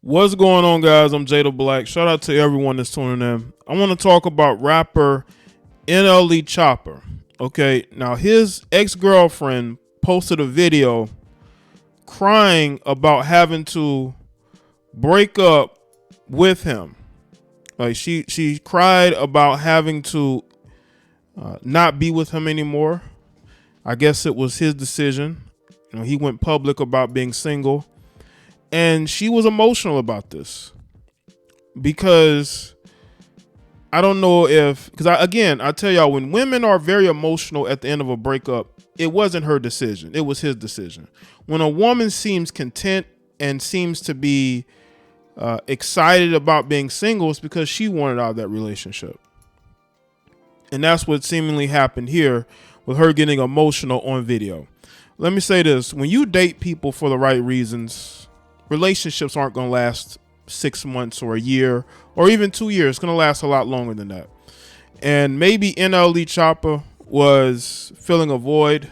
What's going on, guys? I'm Jada Black. Shout out to everyone that's tuning in. I want to talk about rapper NLE Choppa. Okay, now his ex-girlfriend posted a video crying about having to break up with him. Like she cried about having to not be with him anymore. I guess it was his decision. You know, he went public about being single. And she was emotional about this because I don't know if, because I tell y'all, when women are very emotional at the end of a breakup, it wasn't her decision. It was his decision. When a woman seems content and seems to be excited about being single, it's because she wanted out of that relationship. And that's what seemingly happened here with her getting emotional on video. Let me say this. When you date people for the right reasons, relationships aren't going to last 6 months or a year or even 2 years. It's going to last a lot longer than that. And maybe NLE Choppa was filling a void,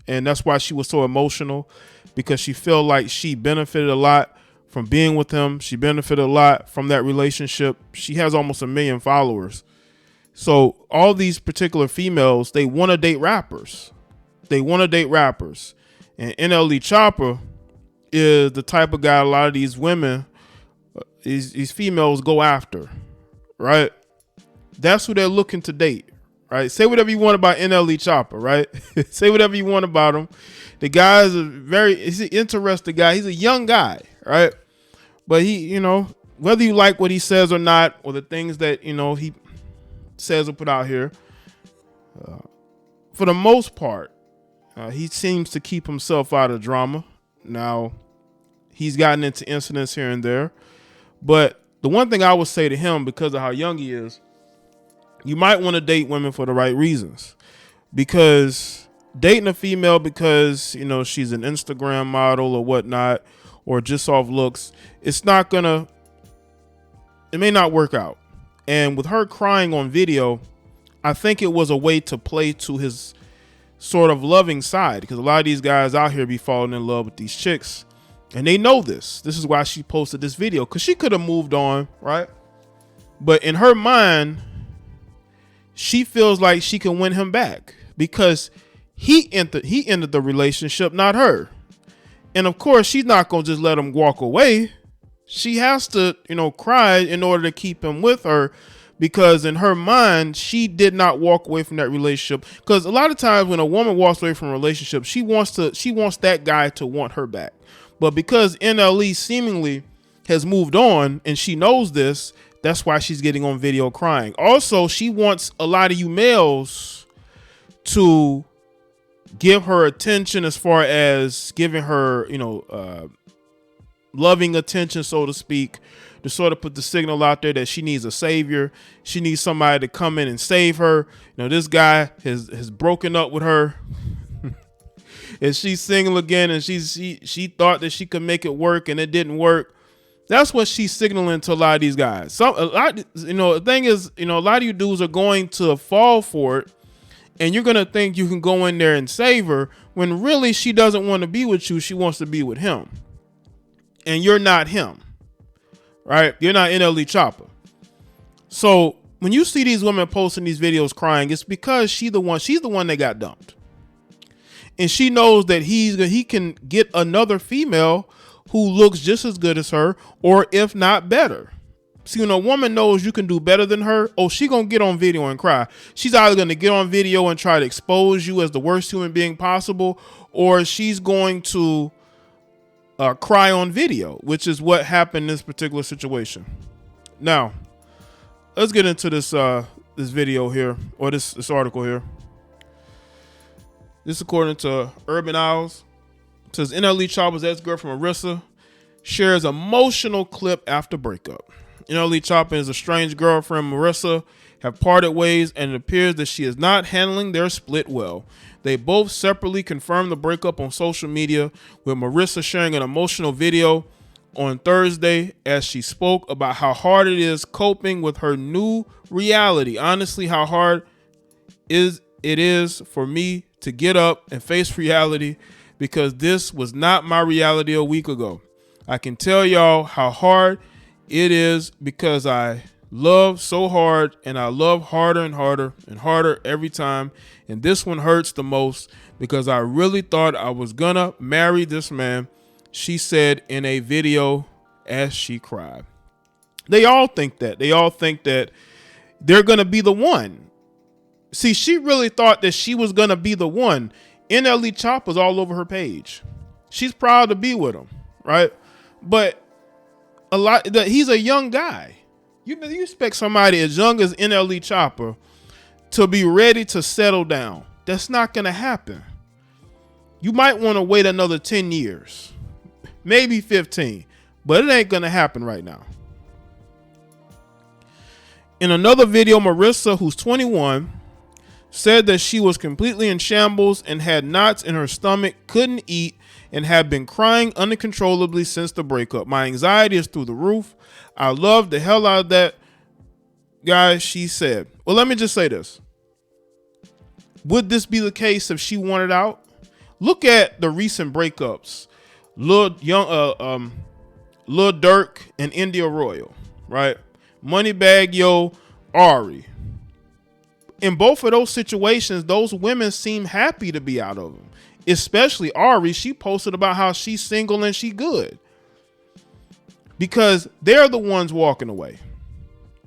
and that's why she was so emotional, because she felt like she benefited a lot from being with him. She benefited a lot from that relationship. She has almost 1 million followers. So all these particular females, they want to date rappers. They want to date rappers. And NLE Choppa is the type of guy a lot of these women, these females go after, right? That's who they're looking to date, right? Say whatever you want about NLE Choppa, right? Say whatever you want about him. The guy is he's an interesting guy. He's a young guy, right? But he, you know, whether you like what he says or not, or the things that, you know, he says or put out here, for the most part, he seems to keep himself out of drama. Now, he's gotten into incidents here and there, but the one thing I would say to him, because of how young he is, you might want to date women for the right reasons. Because dating a female because, you know, she's an Instagram model or whatnot, or just off looks, it may not work out. And with her crying on video, I think it was a way to play to his sort of loving side, because a lot of these guys out here be falling in love with these chicks, and they know this. This is why she posted this video, because she could have moved on, right? But in her mind, she feels like she can win him back because he ended the relationship, not her. And of course, she's not gonna just let him walk away. She has to, you know, cry in order to keep him with her. Because in her mind, she did not walk away from that relationship. Because a lot of times when a woman walks away from a relationship, she wants that guy to want her back. But because NLE seemingly has moved on and she knows this, that's why she's getting on video crying. Also, she wants a lot of you males to give her attention, as far as giving her, you know, loving attention, so to speak, to sort of put the signal out there that she needs a savior. She needs somebody to come in and save her. You know, this guy has broken up with her and she's single again, and she thought that she could make it work and it didn't work. That's what she's signaling to a lot of these guys. The thing is, you know, a lot of you dudes are going to fall for it, and you're going to think you can go in there and save her when really she doesn't want to be with you. She wants to be with him. And you're not him. Right? You're not NLE Choppa. So when you see these women posting these videos crying, it's because she's the one that got dumped. And she knows that he can get another female who looks just as good as her, or if not better. See, when a woman knows you can do better than her, she gonna get on video and cry. She's either gonna get on video and try to expose you as the worst human being possible, or she's going to cry on video, which is what happened in this particular situation. Now, let's get into this video here, or this article here. This, according to Urban Owls, it says NLE Choppa's ex-girlfriend Marissa shares emotional clip after breakup. NLE Choppa and his estranged girlfriend Marissa have parted ways, and it appears that she is not handling their split well. They both separately confirmed the breakup on social media, with Marissa sharing an emotional video on Thursday as she spoke about how hard it is coping with her new reality. Honestly, how hard it is for me to get up and face reality, because this was not my reality a week ago. I can tell y'all how hard it is because I love so hard and I love harder and harder and harder every time. And this one hurts the most because I really thought I was gonna marry this man, she said in a video as she cried. They all think that. They all think that they're gonna be the one. See, she really thought that she was gonna be the one. NLE Choppa's all over her page. She's proud to be with him, right? But he's a young guy. You expect somebody as young as NLE Choppa to be ready to settle down. That's not going to happen. You might want to wait another 10 years, maybe 15, but it ain't going to happen right now. In another video, Marissa, who's 21, said that she was completely in shambles and had knots in her stomach, couldn't eat, and had been crying uncontrollably since the breakup. My anxiety is through the roof. I love the hell out of that guy, she said. Well, let me just say this. Would this be the case if she wanted out? Look at the recent breakups. Lil Durk and India Royal, right? Moneybagg Yo, Ari. In both of those situations, those women seem happy to be out of them. Especially Ari, she posted about how she's single and she good. Because they're the ones walking away.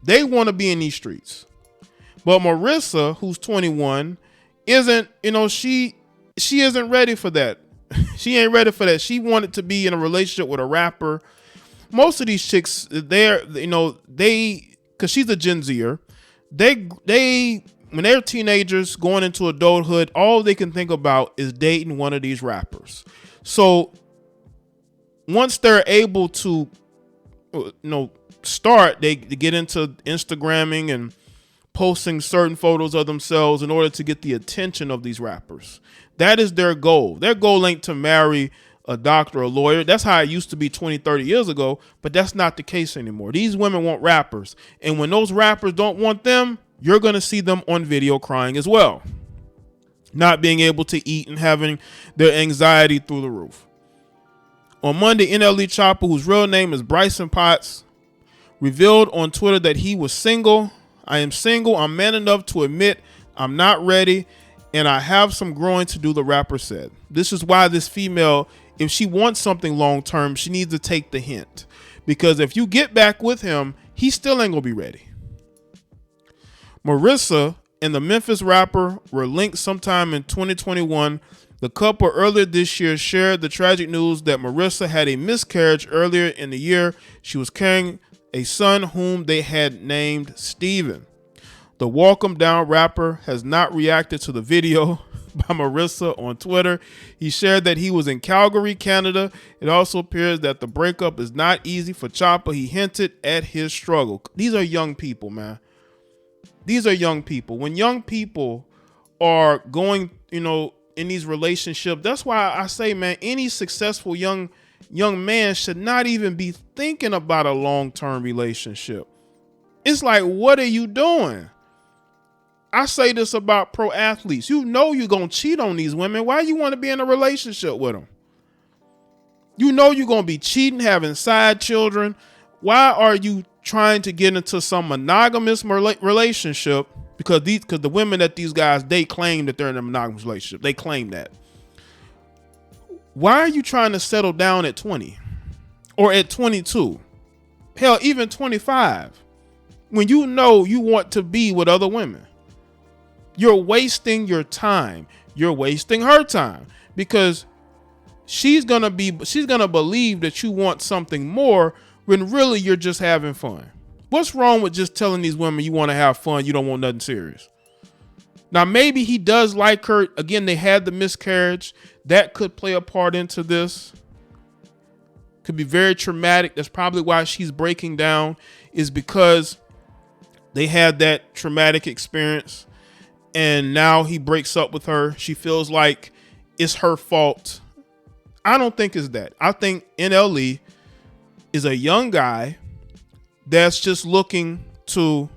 They want to be in these streets. But Marissa, who's 21, isn't, she isn't ready for that. She ain't ready for that. She wanted to be in a relationship with a rapper. Most of these chicks, because she's a Gen Zer, they when they're teenagers going into adulthood, all they can think about is dating one of these rappers. So once they're able to, start, they get into Instagramming and posting certain photos of themselves in order to get the attention of these rappers. That is their goal. Their goal ain't to marry a doctor or a lawyer. That's how it used to be 20, 30 years ago, but that's not the case anymore. These women want rappers. And when those rappers don't want them, you're going to see them on video crying as well. Not being able to eat and having their anxiety through the roof. On Monday, NLE Choppa, whose real name is Bryson Potts, revealed on Twitter that he was single. I am single. I'm man enough to admit I'm not ready, and I have some growing to do, the rapper said. This is why this female, if she wants something long term, she needs to take the hint. Because if you get back with him, he still ain't going to be ready. Marissa and the Memphis rapper were linked sometime in 2021. The couple earlier this year shared the tragic news that Marissa had a miscarriage earlier in the year. She was carrying a son whom they had named Steven. The Walk 'Em Down rapper has not reacted to the video by Marissa on Twitter. He shared that he was in Calgary, Canada. It also appears that the breakup is not easy for Choppa. He hinted at his struggle. These are young people, man. These are young people. When young people are going, in these relationships, that's why I say, man, any successful young man should not even be thinking about a long-term relationship. It's like, what are you doing? I say this about pro athletes. You're going to cheat on these women. Why you want to be in a relationship with them? You're going to be cheating, having side children. Why are you trying to get into some monogamous relationship? Because the women that these guys, they claim that they're in a monogamous relationship. They claim that. Why are you trying to settle down at 20 or at 22? Hell, even 25, when you want to be with other women. You're wasting your time. You're wasting her time, because she's going to believe that you want something more when really you're just having fun. What's wrong with just telling these women you want to have fun? You don't want nothing serious. Now, maybe he does like her. Again, they had the miscarriage. That could play a part into this. Could be very traumatic. That's probably why she's breaking down, is because they had that traumatic experience. And now he breaks up with her. She feels like it's her fault. I don't think it's that. I think NLE is a young guy that's just looking to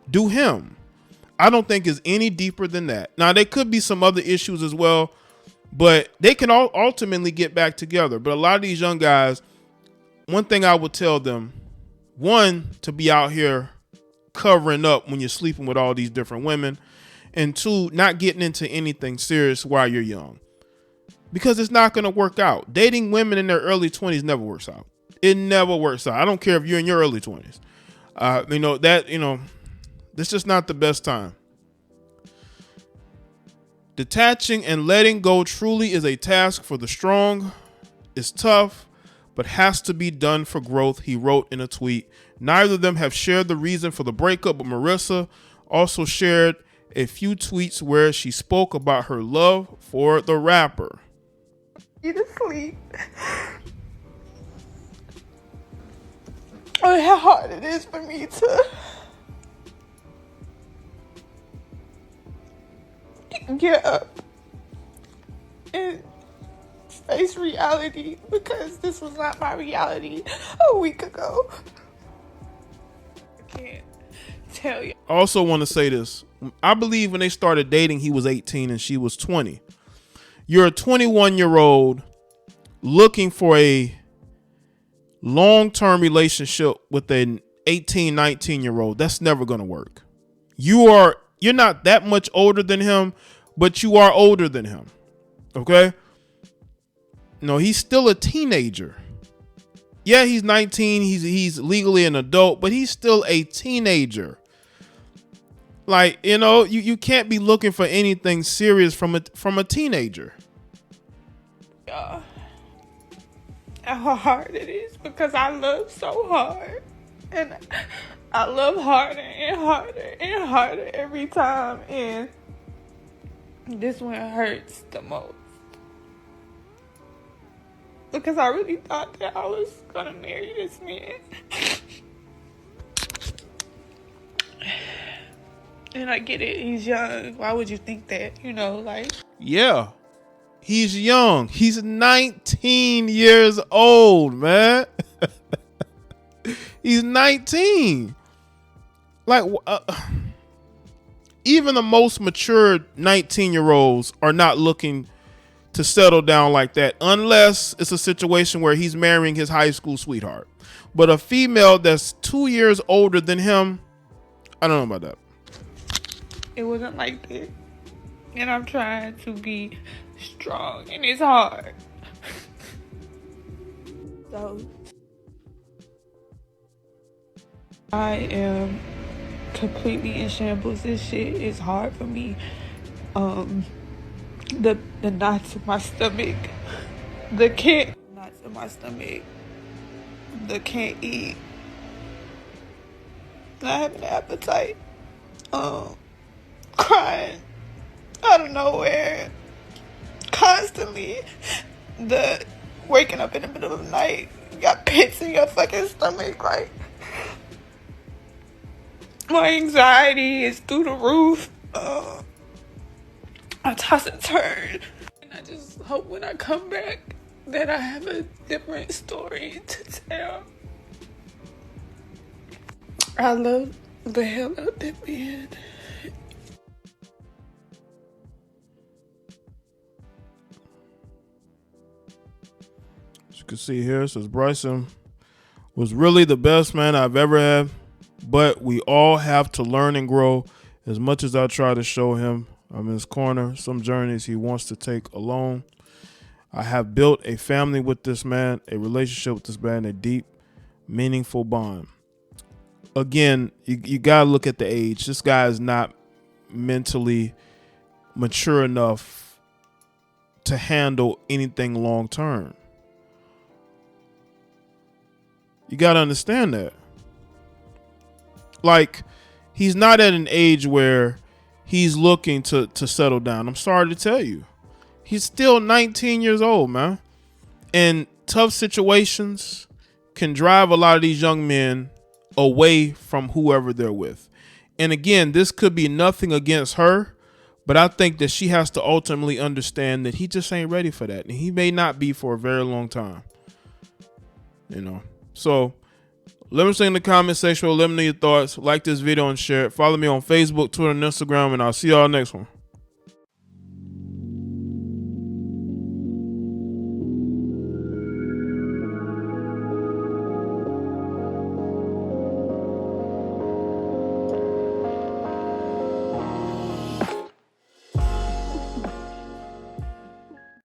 do him. I don't think it's any deeper than that. Now, there could be some other issues as well, but they can all ultimately get back together. But a lot of these young guys, one thing I would tell them, one, to be out here covering up when you're sleeping with all these different women, and two, not getting into anything serious while you're young, because it's not going to work out. Dating women in their early 20s never works out. It never works out. I don't care if you're in your early 20s. This is just not the best time. Detaching and letting go truly is a task for the strong. It's tough, but has to be done for growth, he wrote in a tweet. Neither of them have shared the reason for the breakup, but Marissa also shared a few tweets where she spoke about her love for the rapper. You to sleep. Oh, how hard it is for me to get up and face reality, because this was not my reality a week ago. I can't tell you. I also want to say this. I believe when they started dating, he was 18 and she was 20. You're a 21-year-old looking for a long-term relationship with an 18, 19-year-old. That's never going to work. You're not that much older than him, but you are older than him. Okay? No, he's still a teenager. Yeah, he's 19. He's legally an adult, but he's still a teenager. Like, you can't be looking for anything serious from a teenager. How hard it is, because I love so hard, and I love harder and harder and harder every time, and this one hurts the most, because I really thought that I was gonna marry this man. And I get it, he's young. Why would you think that? Yeah, he's young. He's 19 years old, man. He's 19. Like, even the most mature 19-year-olds are not looking to settle down like that, unless it's a situation where he's marrying his high school sweetheart. But a female that's 2 years older than him, I don't know about that. It wasn't like that. And I'm trying to be strong, and it's hard. So I am completely in shambles. This shit is hard for me. The knots in my stomach, knots in my stomach, the can't eat, not having an appetite, crying out of nowhere, constantly, the waking up in the middle of the night, you got pits in your fucking stomach, like, my anxiety is through the roof. I toss and turn, and I just hope when I come back that I have a different story to tell. I love the hell out of that man. As you can see here, it says Bryson was really the best man I've ever had, but we all have to learn and grow. As much as I try to show him I'm in his corner, some journeys he wants to take alone. I have built a family with this man, a relationship with this man, a deep, meaningful bond. Again, you got to look at the age. This guy is not mentally mature enough to handle anything long term. You got to understand that. Like, he's not at an age where he's looking to settle down. I'm sorry to tell you. He's still 19 years old, man. And tough situations can drive a lot of these young men away from whoever they're with. And again, this could be nothing against her, but I think that she has to ultimately understand that he just ain't ready for that. And he may not be for a very long time. So let me know in the comment section. Let me know your thoughts. Like this video and share it. Follow me on Facebook, Twitter, and Instagram, and I'll see y'all next one.